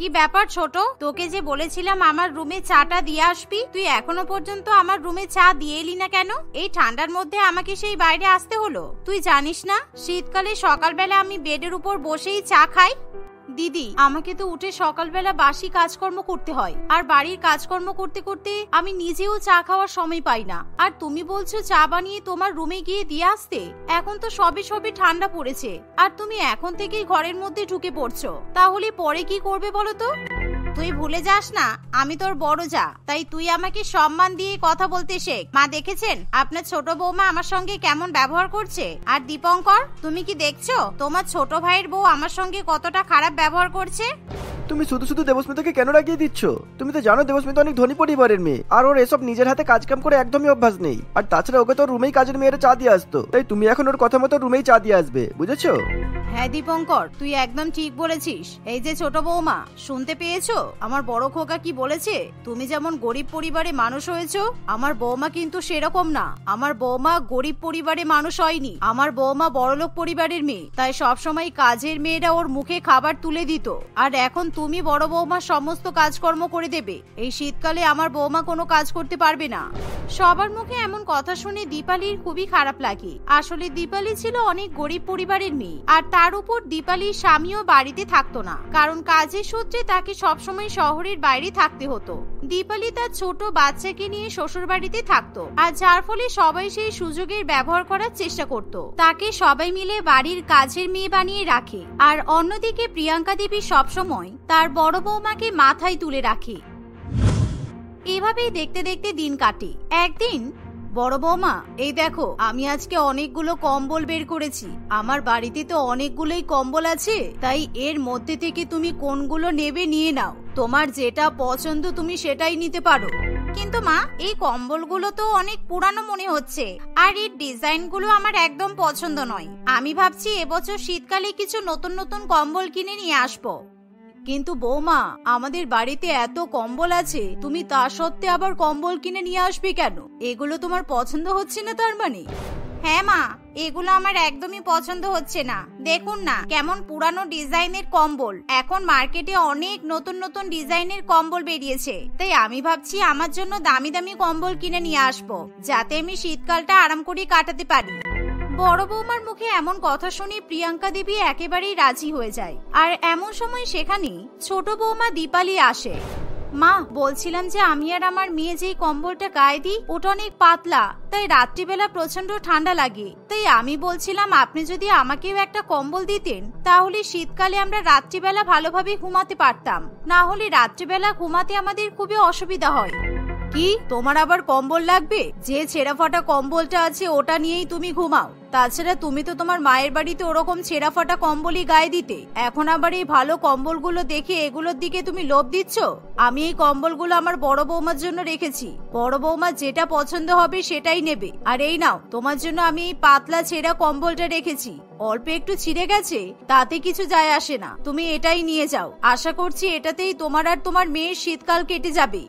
কি ব্যাপার ছোট, তোকে যে বলেছিলাম আমার রুমে চাটা দিয়ে আসবি, তুই এখনো পর্যন্ত আমার রুমে চা দিয়ে এলি না কেন? এই ঠান্ডার মধ্যে আমাকে সেই বাইরে আসতে হলো। তুই জানিস না শীতকালে সকালবেলা আমি বেডের উপর বসেই চা খাই? দিদি, আমাকে তো উঠে সকালবেলা বাসি কাজকর্ম করতে হয়, আর বাড়ির কাজকর্ম করতে করতে আমি নিজেও চা খাওয়ার সময় পাই না। আর তুমি বলছো চা বানিয়ে তোমার রুমে গিয়ে দিয়ে আসতে। এখন তো সবে সবে ঠান্ডা পড়েছে, আর তুমি এখন থেকেই ঘরের মধ্যে ঢুকে পড়ছো। তাহলে পরে কি করবে বলো তো? তুই ভুলে যাস না আমি তোর বড় যা, তাই তুই আমাকে সম্মান দিয়ে কথা বলতে শেখ। মা দেখেছেন আপনার ছোট বৌমা আমার সঙ্গে কেমন ব্যবহার করছে? আর দীপঙ্কর, তুমি কি দেখছো তোমার ছোট ভাইয়ের বউ আমার সঙ্গে কতটা খারাপ ব্যবহার করছে? তুমি শুধু শুধু দেবস্মিতাকে কেন রাগিয়ে দিচ্ছ? তুমি তো জানো দেবস্মিতা অনেক ধনী পরিবারের মেয়ে, আর ওর এসব নিজের হাতে কাজকাম করে একদমই অভ্যাস নেই। আর তাছাড়া ওকে তো রুমেই কাজের মেয়েরা চা দিয়ে আসতো, তাই তুমি এখন ওর কথা মতো রুমেই চা দিয়ে আসবে, বুঝেছো? হ্যাঁ দীপঙ্কর, তুই একদম ঠিক বলেছিস। এই যে ছোট বৌমা, শুনতে পেয়েছো আমার বড় খোকা কি বলেছে? তুমি যেমন গরিব পরিবারে মানুষ হয়েছো, আমার বৌমা কিন্তু সেরকম না। আমার বৌমা গরিব পরিবারে মানুষ হয়নি, আমার বৌমা বড়লোক পরিবারের মেয়ে, তাই সবসময় কাজের মেয়েরা ওর মুখে খাবার তুলে দিত। আর এখন তুমি বড় বৌমা সমস্ত কাজকর্ম করে দেবে। এই শীতকালে আমার বৌমা কোনো কাজ করতে পারবে না। সবার মুখে এমন কথা শুনে দীপালির খুবই খারাপ লাগে। আসলে দীপালি ছিল অনেক গরিব পরিবারের মেয়ে, আর তার উপর দীপালির স্বামীও বাড়িতে থাকতো না, কারণ কাজের সূত্রে তাকে সবসময় শহরের বাইরে থাকতে হতো। দীপালি তার ছোট বাচ্চাকে নিয়ে শ্বশুর বাড়িতে থাকতো, আর যার ফলে সবাই সেই সুযোগের ব্যবহার করার চেষ্টা করত। তাকে সবাই মিলে বাড়ির কাজের মেয়ে বানিয়ে রাখে। আর অন্যদিকে প্রিয়াঙ্কা দেবী সবসময় তার বড় বৌমাকে মাথায় তুলে রাখে। এভাবেই দেখতে দেখতে দিন কাটে। একদিন, বড় বৌমা, এই দেখো আমি আজকে অনেকগুলো কম্বল বের করেছি। আমার বাড়িতে তো অনেকগুলোই কম্বল আছে, তাই এর মধ্যে থেকে তুমি কোনগুলো নেবে নিয়ে নাও। তোমার যেটা পছন্দ তুমি সেটাই নিতে পারো। কিন্তু মা, এই কম্বলগুলো তো অনেক পুরানো মনে হচ্ছে, আর এর ডিজাইনগুলো আমার একদম পছন্দ নয়। আমি ভাবছি এবছর শীতকালে কিছু নতুন নতুন কম্বল কিনে নিয়ে আসবো। কিন্তু বৌমা, আমাদের বাড়িতে এত কম্বল আছে, তুমি তা সত্ত্বে আবার কম্বল কিনে নিয়ে আসবে কেন? এগুলো তোমার পছন্দ হচ্ছে না তার মানে? হ্যাঁ মা, এগুলো আমার একদমই পছন্দ হচ্ছে না। দেখুন না কেমন পুরানো ডিজাইনের কম্বল। এখন মার্কেটে অনেক নতুন নতুন ডিজাইনের কম্বল বেরিয়েছে, তাই আমি ভাবছি আমার জন্য দামি দামি কম্বল কিনে নিয়ে আসবো, যাতে আমি শীতকালটা আরাম করে কাটাতে পারি। বড় বৌমার মুখে এমন কথা শুনে প্রিয়াঙ্কা দেবী একেবারেই রাজি হয়ে যায়। আর এমন সময় সেখানে ছোট বৌমা দীপালি আসে। মা, বলছিলাম যে আমি আর আমার মেয়ে যেই কম্বলটা গায়ে দিই ওটা অনেক পাতলা, তাই রাত্রিবেলা প্রচন্ড ঠান্ডা লাগে। তাই আমি বলছিলাম আপনি যদি আমাকেও একটা কম্বল দিতেন, তাহলে শীতকালে আমরা রাত্রিবেলা ভালোভাবে ঘুমাতে পারতাম। না হলে রাত্রিবেলা ঘুমাতে আমাদের খুবই অসুবিধা হয়। কি, তোমার আবার কম্বল লাগবে? যে ছেঁড়া ফাটা কম্বলটা আছে ওটা নিয়েই তুমি ঘুমাও। তাছাড়া তুমি তো তোমার মায়ের বাড়িতে ওরকম ছেঁড়া ফাটা কম্বলই গায়ে দিতে। এখন আবার এই ভালো কম্বলগুলো দেখে এগুলোর দিকে তুমি লোভ দিচ্ছ? আমি এই কম্বলগুলো আমার বড় বৌমার জন্য রেখেছি। বড় বৌমা যেটা পছন্দ হবে সেটাই নেবে। আর এই নাও, তোমার জন্য আমি এই পাতলা ছেঁড়া কম্বলটা রেখেছি। অল্প একটু ছিঁড়ে গেছে, তাতে কিছু যায় আসে না, তুমি এটাই নিয়ে যাও। আশা করছি এটাতেই তোমার আর তোমার মেয়ের শীতকাল কেটে যাবে।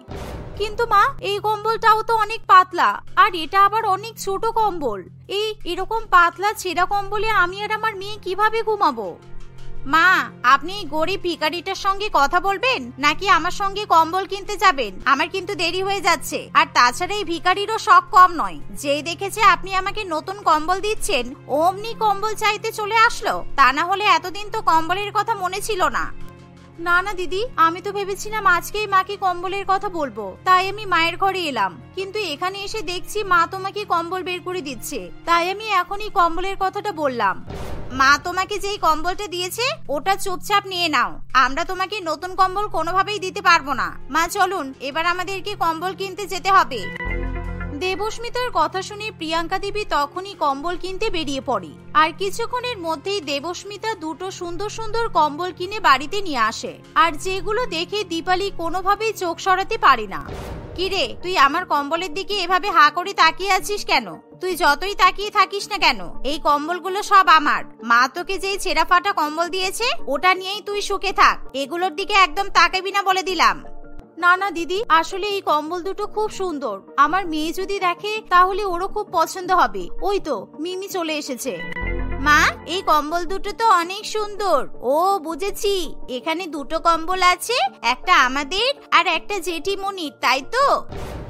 কিন্তু মা, এই কম্বলটাও তো অনেক পাতলা, আর এটা আবার অনেক ছোট কম্বল। এরকম পাতলা ছেঁড়া কম্বলে আমি আর আমার মেয়ে কিভাবে ঘুমাবো? মা, আপনি গরিব ভিখারিটার সঙ্গে কথা বলবেন নাকি আমার সঙ্গে কম্বল কিনতে যাবেন? আমার কিন্তু দেরি হয়ে যাচ্ছে। আর তাছাড়া এই ভিখারিরও শখ কম নয়। যেই দেখেছে আপনি আমাকে নতুন কম্বল দিচ্ছেন, অমনি কম্বল চাইতে চলে আসলো। তা না হলে এতদিন তো কম্বলের কথা মনে ছিল না। না না দিদি, আমি তো ভেবেছিলাম আজকেই মাকে কম্বলের কথা বলবো, তাই আমি মায়ের ঘরে এলাম। কিন্তু এখানে এসে দেখছি মা তোমাকে কম্বল বের করে দিচ্ছে, তাই আমি এখনই কম্বলের কথাটা বললাম। মা তোমাকে যেই কম্বলটা দিয়েছে ওটা চুপচাপ নিয়ে নাও। আমরা তোমাকে নতুন কম্বল কোনোভাবেই দিতে পারবো না। মা চলুন, এবার আমাদেরকে কম্বল কিনতে যেতে হবে। দেবস্মিতার কথা শুনে প্রিয়াঙ্কা দেবী তখনই কম্বল কিনতে বেরিয়ে পড়ে। আর কিছুক্ষণের মধ্যেই দেবস্মিতা দুটো সুন্দর সুন্দর কম্বল কিনে বাড়িতে নিয়ে আসে, আর যেগুলো দেখে দীপালি কোনোভাবেই চোখ সরাতে পারে না। কিরে, তুই আমার কম্বলের দিকে এভাবে হা করে তাকিয়ে আছিস কেন? তুই যতই তাকিয়ে থাকিস না কেন, এই কম্বলগুলো সব আমার। মা তোকে যেই ছেঁড়া ফাটা কম্বল দিয়েছে ওটা নিয়েই তুই সুখে থাক। এগুলোর দিকে একদম তাকাবি না বলে দিলাম। না না দিদি, আসলে এই কম্বল দুটো খুব সুন্দর। আমার মেয়ে যদি দেখে তাহলে ওরও খুব পছন্দ হবে। ওই তো মিমি চলে এসেছে। মা, এই কম্বল দুটো তো অনেক সুন্দর। ও বুঝেছি, এখানে দুটো কম্বল আছে, একটা আমাদের আর একটা জেঠিমনির, তাই তো?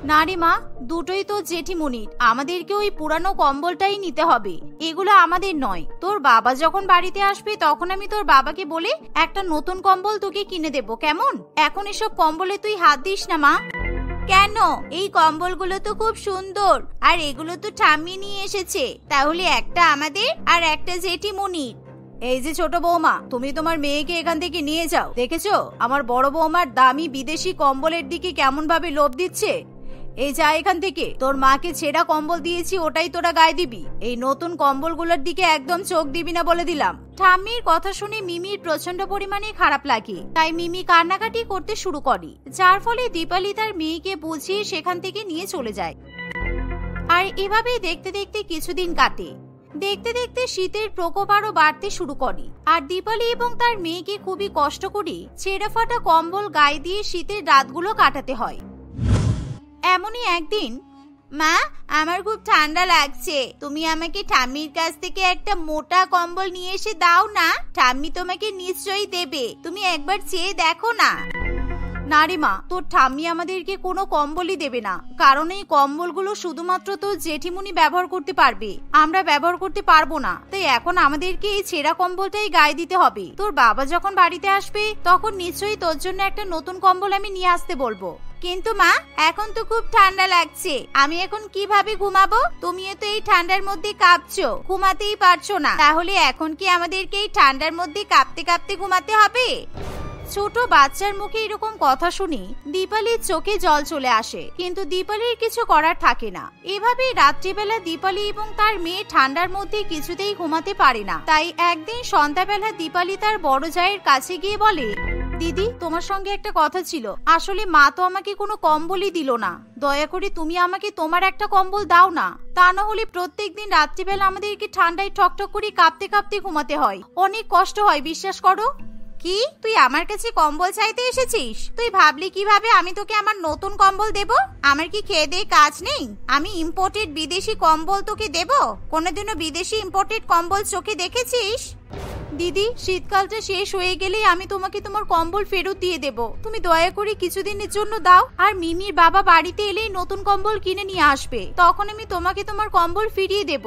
না রে মা, দুটোই তো জেঠিমনির। আমাদেরকে ওই পুরানো কম্বলটাই নিতে হবে, এগুলো আমাদের নয়। তোর বাবা যখন বাড়িতে আসবে তখন আমি তোর বাবাকে বলে একটা নতুন কম্বল তোকে কিনে দেব, কেমন? এখন এসব কম্বলে তুই হাত দিস না মা। কেন? এই কম্বলগুলো তো খুব সুন্দর, আর এগুলো তো ঠাম্মি নিয়ে এসেছে, তাহলে একটা আমাদের আর একটা জেঠিমনির। এই যে ছোট বৌমা, তুমি তোমার মেয়েকে এখান থেকে নিয়ে যাও। দেখেছো আমার বড় বৌমার দামি বিদেশি কম্বলের দিকে কেমন ভাবে লোভ দিচ্ছে? এই যা এখান থেকে, তোর মাকে ছেঁড়া কম্বল দিয়েছি ওটাই তোরা গায়ে দিবি, এই নতুন কম্বলগুলোর দিকে একদম চোখ দিবি না বলে দিলাম। ঠাম্মির কথা শুনে মিমির প্রচন্ড পরিমাণে খারাপ লাগে, তাই মিমি কান্নাকাটি করতে শুরু করে, যার ফলে দীপালি তার মেয়েকে বুঝিয়ে সেখান থেকে নিয়ে চলে যায়। আর এভাবেই দেখতে দেখতে কিছুদিন কাটে। দেখতে দেখতে শীতের প্রকোপ আরো বাড়তে শুরু করে, আর দীপালি এবং তার মেয়েকে খুবই কষ্ট করে ছেঁড়া ফাটা কম্বল গায়ে দিয়ে শীতের রাতগুলো কাটাতে হয়। এমনই একদিন, মা, আমার খুব ঠান্ডা লাগছে, তুমি আমাকে ঠাম্মির কাছ থেকে একটা মোটা কম্বল নিয়ে এসে দাও না। ঠাম্মি তোমাকে নিশ্চয়ই দেবে, তুমি একবার চেয়ে দেখো না। না রে মা, তোর ঠাম্মি আমাদেরকে কোনো কম্বলই দেবে না, কারণ এই কম্বলগুলো শুধুমাত্র তোর জেঠিমনি ব্যবহার করতে পারবে, আমরা ব্যবহার করতে পারবো না। তাই এখন আমাদেরকে এই ছেঁড়া কম্বলটাই গায়ে দিতে হবে। তোর বাবা যখন বাড়িতে আসবে তখন নিশ্চয়ই তোর জন্য একটা নতুন কম্বল আমি নিয়ে আসতে বলবো। কিন্তু মা, এখন তো খুব ঠান্ডা লাগছে, আমি এখন কিভাবে ঘুমাবো? তুমিও তো এই ঠান্ডার মধ্যে কাঁপছো, ঘুমাতেই পারছো না, তাহলে এখন কি আমাদেরকে এই ঠান্ডার মধ্যে কাঁপতে কাঁপতে ঘুমাতে হবে? ছোট বাচ্চার মুখে এরকম কথা শুনে দীপালির চোখে জল চলে আসে, কিন্তু দীপালির কিছু করার থাকে না। এভাবে রাত্রিবেলা দীপালি এবং তার মেয়ে ঠান্ডার মধ্যে কিছুতেই ঘুমাতে পারে না। তাই একদিন সন্ধ্যাবেলা দীপালি তার বড় জায়ের কাছে গিয়ে বলে, দিদি, তোমার সঙ্গে একটা কথা ছিল। আসলে মা তো আমাকে কোনো কম্বলই দিল না, দয়া করে তুমি আমাকে তোমার একটা কম্বল দাও না, তা না হলে প্রত্যেকদিন রাত্রিবেলা আমাদেরকে ঠান্ডায় ঠকঠক করে কাঁপতে কাঁপতে ঘুমাতে হয়, অনেক কষ্ট হয়, বিশ্বাস করো। কি, তুই আমার কাছে কম্বল চাইতে এসেছিস? তুই ভাবলি কিভাবে আমি তোকে আমার নতুন কম্বল দেব? আমার কি খেয়ে দিয়ে কাজ নেই? আমি ইম্পোর্টেড বিদেশি কম্বল তোকে দেব? কোনোদিনও বিদেশি ইম্পোর্টেড কম্বল চোখে দেখেছিস? দিদি, শীতকালটা শেষ হয়ে গেলেই আমি তোমাকে তোমার কম্বল ফেরত দিয়ে দেব, তুমি দয়া করে কিছুদিনের জন্য দাও। আর মিমির বাবা বাড়িতে এলেই নতুন কম্বল কিনে নিয়ে আসবে, তখন আমি তোমাকে তোমার কম্বল ফিরিয়ে দেব।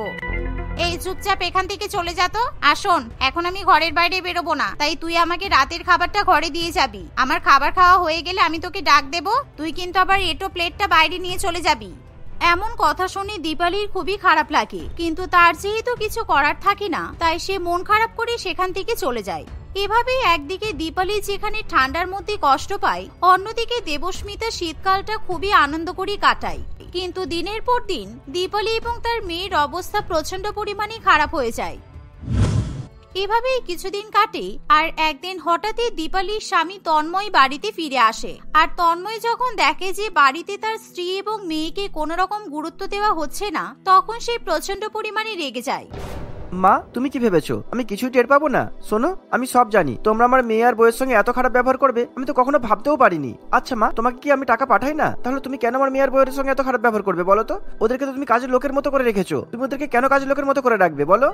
এই চুপচাপ এখান থেকে চলে যা তো। আসুন, এখন আমি ঘরের বাইরে বেরোবো না, তাই তুই আমাকে রাতের খাবারটা ঘরে দিয়ে যাবি। আমার খাবার খাওয়া হয়ে গেলে আমি তোকে ডাক দেব, তুই কিন্তু আবার এটো প্লেটটা বাইরে নিয়ে চলে যাবি। এমন কথা শুনে দীপালির খুবই খারাপ লাগে, কিন্তু তার যেহেতু কিছু করার থাকে না, তাই সে মন খারাপ করে সেখান থেকে চলে যায়। এভাবেই একদিকে দীপালি যেখানে ঠান্ডার মধ্যে কষ্ট পায়, অন্যদিকে দেবস্মিতা শীতকালটা খুবই আনন্দ করে কাটায়। কিন্তু দিনের পর দিন দীপালি এবং তার মেয়ের অবস্থা প্রচন্ড পরিমাণে খারাপ হয়ে যায়। এভাবেই কিছুদিন কাটে, আর একদিন হঠাৎই দীপালির স্বামী তন্ময় বাড়িতে ফিরে আসে। আর তন্ময় যখন দেখে যে বাড়িতে তার স্ত্রী এবং মেয়েকে কোনো রকম গুরুত্ব দেওয়া হচ্ছে না, তখন সে প্রচন্ড পরিমাণে রেগে যায়। মা, তুমি কি ভেবেছো আমি কিছুই টের পাবো না? শোনো, আমি সব জানি, তোমরা আমার মেয়ে আর বউয়ের সঙ্গে এত খারাপ ব্যবহার করবে আমি তো কখনো ভাবতেও পারিনি। আচ্ছা মা, তোমাকে কি আমি টাকা পাঠাই না? তাহলে তুমি কেন আমার মেয়ে আর বউয়ের সঙ্গে এত খারাপ ব্যবহার করবে বলো তো? ওদেরকে তো তুমি কাজের লোকের মতো করে রেখেছো, তুমি ওদেরকে কেন কাজের লোকের মতো করে রাখবে বলো?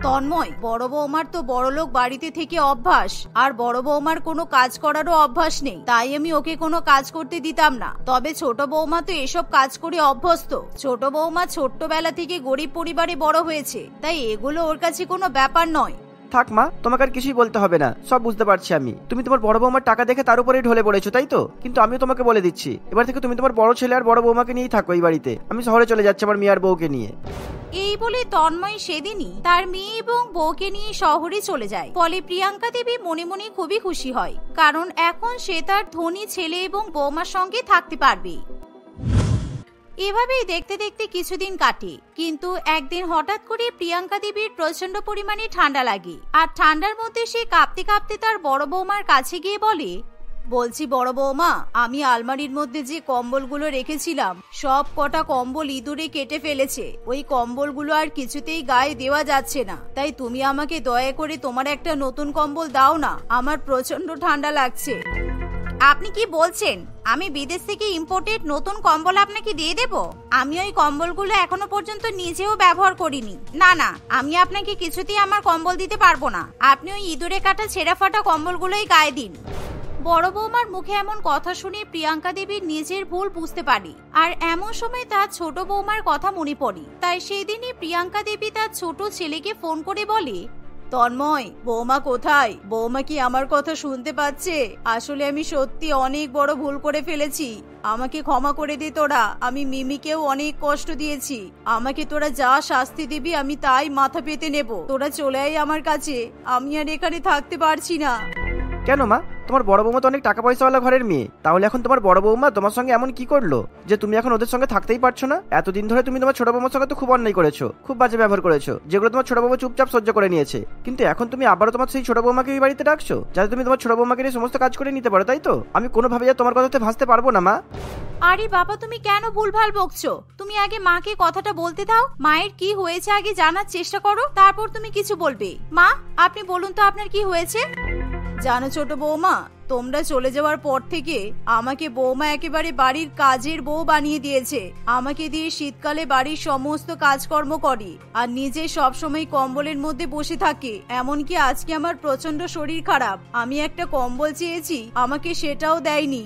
তন্ময়, বড় বৌমার তো বড় লোক বাড়িতে থেকে অভ্যাস, আর বড় বৌমার কোনো কাজ করারও অভ্যাস নেই, তাই আমি ওকে কোনো কাজ করতে দিতাম না। তবে ছোট বৌমা তো এসব কাজ করে অভ্যস্ত। ছোট বৌমা ছোট্টবেলা থেকে গরিব পরিবারে বড় হয়েছে, তাই এগুলো ওর কাছে কোনো ব্যাপার নয়। থাক মা, তোমাকে আর কিছুই বলতে হবে না, সব বুঝতে পারছি আমি। তুমি তোমার বড় বৌমার টাকা দেখে তার উপরেই ঢলে পড়েছো, তাই তো? কিন্তু আমিও তোমাকে বলে দিচ্ছি, এবার থেকে তুমি তোমার বড় ছেলে আর বড় বৌমাকে নিয়েই থাকো এই বাড়িতে। আমি শহরে চলে যাচ্ছি আমার মেয়ে আর বউকে নিয়ে। এই বলে তন্ময় সেদিনই তার মেয়ে এবং বউকে নিয়ে শহরে চলে যায়। ফলে প্রিয়াঙ্কা দেবী মনে মনে খুবই খুশি হয়, কারণ এখন সে তার ধনী ছেলে এবং বৌমার সঙ্গে থাকতে পারবে। এভাবেই দেখতে দেখতে কিছুদিন কাটে, কিন্তু একদিন হঠাৎ করে প্রিয়াঙ্কা দেবীর প্রচন্ড পরিমাণে ঠান্ডা লাগে। আর ঠান্ডার মধ্যে সে কাঁপতে কাঁপতে তার বড় বৌমার কাছে গিয়ে বলে, বলছি বড় বৌমা, আমি আলমারির মধ্যে যে কম্বলগুলো রেখেছিলাম সব কটা কম্বল ইঁদুরে কেটে ফেলেছে, ওই কম্বলগুলো আর কিছুতেই গায়ে দেওয়া যাচ্ছে না, তাই তুমি আমাকে দয়া করে তোমার একটা নতুন কম্বল দাও না, আমার প্রচন্ড ঠান্ডা লাগছে। আপনি কি বলছেন? আমি বিদেশ থেকে ইম্পোর্টেড নতুন কম্বল আপনাকে দিয়ে দেব? আমি ওই কম্বলগুলো এখনো পর্যন্ত নিজেও ব্যবহার করিনি। না না, আমি আপনাকে কিছুতেই আমার কম্বল দিতে পারবো না। আপনি ওই ইঁদুরে কাটা ছেঁড়া ফাটা কম্বলগুলোই গায়ে দিন। বড় বৌমার মুখে এমন কথা শুনে প্রিয়াঙ্কা দেবী নিজের ভুল বুঝতে পারি, আর এমন সময় তার ছোট বৌমার কথা মনে পড়ে। তাই সেই দিনই প্রিয়াঙ্কা দেবী তার ছোট ছেলেকে ফোন করে বলে, তন্ময়, বৌমা কোথায়? বৌমা কি আমার কথা শুনতে পাচ্ছে? আসলে আমি সত্যি অনেক বড় ভুল করে ফেলেছি, আমাকে ক্ষমা করে দে তোরা। আমি মিমিকেও অনেক কষ্ট দিয়েছি, আমাকে তোরা যা শাস্তি দিবি আমি তাই মাথা পেতে নেব। তোরা চলে আয় আমার কাছে, আমি আর এখানে থাকতে পারছি না। কেন মা, তোমার বড় বৌমা তো অনেক টাকা পয়সাওয়ালা ঘরের মেয়ে, তাহলে এখন তোমার বড় বৌমা তোমার সঙ্গে এমন কি করলো যে তুমি এখন ওদের সঙ্গে থাকতেই পারছো না? এতদিন ধরে তুমি তোমার ছোট বৌমার সঙ্গে তো খুব অন্যায় করেছো, খুব বাজে ব্যবহার করেছো, যেগুলো তোমার ছোট বৌমা চুপচাপ সহ্য করে নিয়েছে। কিন্তু এখন তুমি আবারও তোমার সেই ছোট বৌমাকে এই বাড়িতে ডাকছো যাতে তুমি তোমার ছোট বৌমাকে নিয়ে সমস্ত কাজ করে নিতে পারো, তাই তো? আমি কোনোভাবে যা তোমার কথাতে ভাসতে পারবো না মা। আরে বাবা, তুমি কেন ভুলভাল বকছো? তুমি আগে মাকে কথাটা বলতে দাও। মায়ের কি হয়েছে আগে জানার চেষ্টা করো, তারপর তুমি কিছু বলবে। মা, আপনি বলুন তো আপনার কি হয়েছে? জানো ছোট বৌমা, তোমরা চলে যাওয়ার পর থেকে আমাকে বৌমা একেবারে বাড়ির কাজের বউ বানিয়ে দিয়েছে। আমাকে দিয়ে শীতকালে বাড়ির সমস্ত কাজকর্ম করে আর নিজে সবসময় কম্বলের মধ্যে বসে থাকে। এমনকি আজকে আমার প্রচন্ড শরীর খারাপ, আমি একটা কম্বল চেয়েছি, আমাকে সেটাও দেয়নি।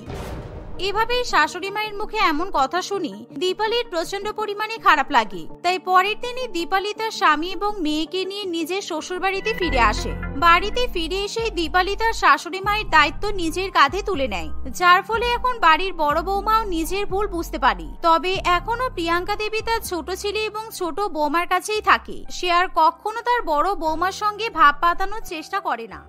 এভাবে শাশুড়ি মায়ের মুখে এমন কথা শুনি দীপালির প্রচন্ড পরিমাণে খারাপ লাগে। তাই পরের দিনই দীপালি তার স্বামী এবং মেয়েকে নিয়ে নিজের শ্বশুর বাড়িতে ফিরে আসে। বাড়িতে ফিরে এসে দীপালি তার শাশুড়ি মায়ের দায়িত্ব নিজের কাঁধে তুলে নেয়, যার ফলে এখন বাড়ির বড় বৌমাও নিজের ভুল বুঝতে পারে। তবে এখনো প্রিয়াঙ্কা দেবী তার ছোট ছেলে এবং ছোট বৌমার কাছেই থাকে। সে আর কখনো তার বড় বৌমার সঙ্গে ভাব পাতানোর চেষ্টা করে না।